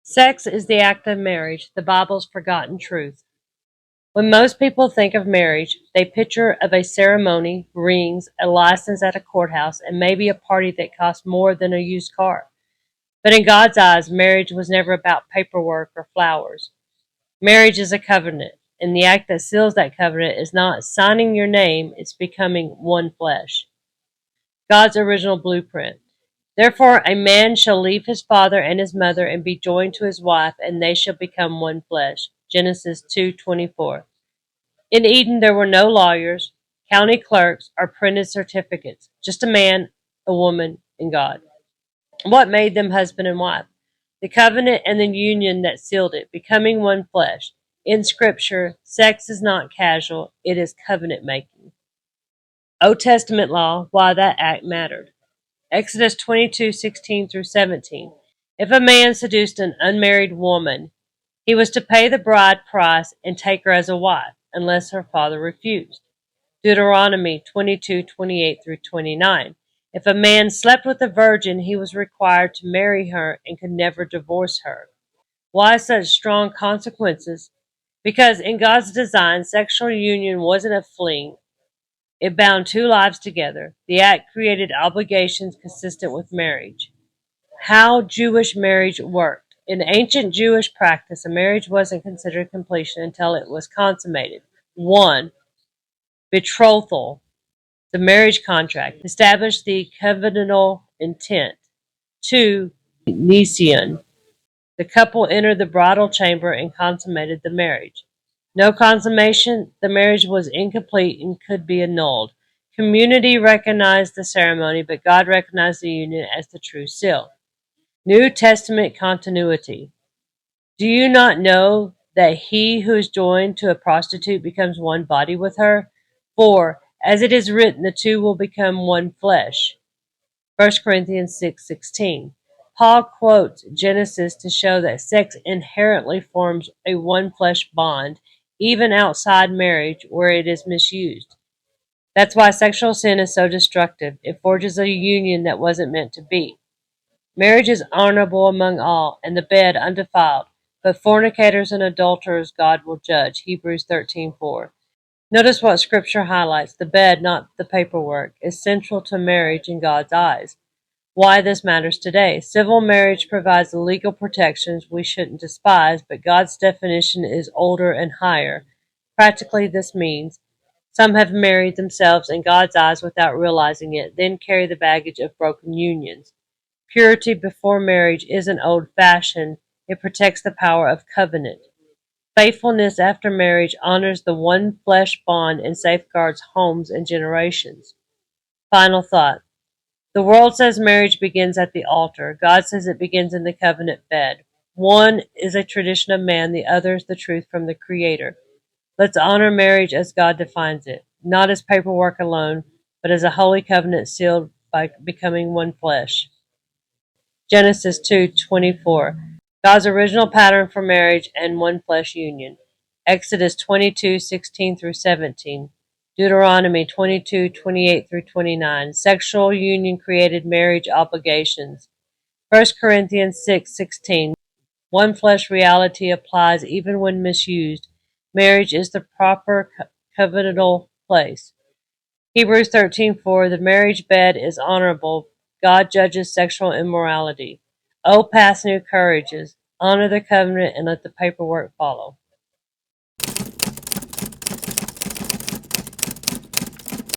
Sex is the act of marriage, the Bible's forgotten truth. When most people think of marriage, they picture of a ceremony, rings, a license at a courthouse, and maybe a party that costs more than a used car. But in God's eyes, marriage was never about paperwork or flowers. Marriage is a covenant, and the act that seals that covenant is not signing your name, it's becoming one flesh. God's original blueprint. Therefore a man shall leave his father and his mother and be joined to his wife, and they shall become one flesh. Genesis 2:24. In Eden there were no lawyers, county clerks, or printed certificates, just a man, a woman, and God. What made them husband and wife? The covenant and the union that sealed it, becoming one flesh. In Scripture, sex is not casual, it is covenant making. Old Testament law, why that act mattered. Exodus 22:16-17. If a man seduced an unmarried woman, he was to pay the bride price and take her as a wife, unless her father refused. Deuteronomy 22:28-29. If a man slept with a virgin, he was required to marry her and could never divorce her. Why such strong consequences? Because in God's design, sexual union wasn't a fling. It bound two lives together. The act created obligations consistent with marriage. How Jewish marriage worked. In ancient Jewish practice, a marriage wasn't considered completion until it was consummated. 1. Betrothal, the marriage contract, established the covenantal intent. 2. Nision, the couple entered the bridal chamber and consummated the marriage. No consummation, the marriage was incomplete and could be annulled. Community recognized the ceremony, but God recognized the union as the true seal. New Testament continuity. Do you not know that he who is joined to a prostitute becomes one body with her? 4. As it is written, the two will become one flesh. 1 Corinthians 6:16. Paul quotes Genesis to show that sex inherently forms a one flesh bond, even outside marriage where it is misused. That's why sexual sin is so destructive. It forges a union that wasn't meant to be. Marriage is honorable among all, and the bed undefiled, but fornicators and adulterers God will judge. Hebrews 13:4. Notice what Scripture highlights. The bed, not the paperwork, is central to marriage in God's eyes. Why this matters today. Civil marriage provides the legal protections we shouldn't despise, but God's definition is older and higher. Practically, this means some have married themselves in God's eyes without realizing it, then carry the baggage of broken unions. Purity before marriage isn't old-fashioned. It protects the power of covenant. Faithfulness after marriage honors the one flesh bond and safeguards homes and generations. Final thought. The world says marriage begins at the altar. God says it begins in the covenant bed. One is a tradition of man, the other is the truth from the Creator. Let's honor marriage as God defines it, not as paperwork alone, but as a holy covenant sealed by becoming one flesh. Genesis 2:24. God's original pattern for marriage and one flesh union. Exodus 22:16-17. Deuteronomy 22:28-29. Sexual union created marriage obligations. 1 Corinthians 6:16. One flesh reality applies even when misused. Marriage is the proper covenantal place. Hebrews 13:4. The marriage bed is honorable. God judges sexual immorality. Old past, new courages. Honor the covenant and let the paperwork follow.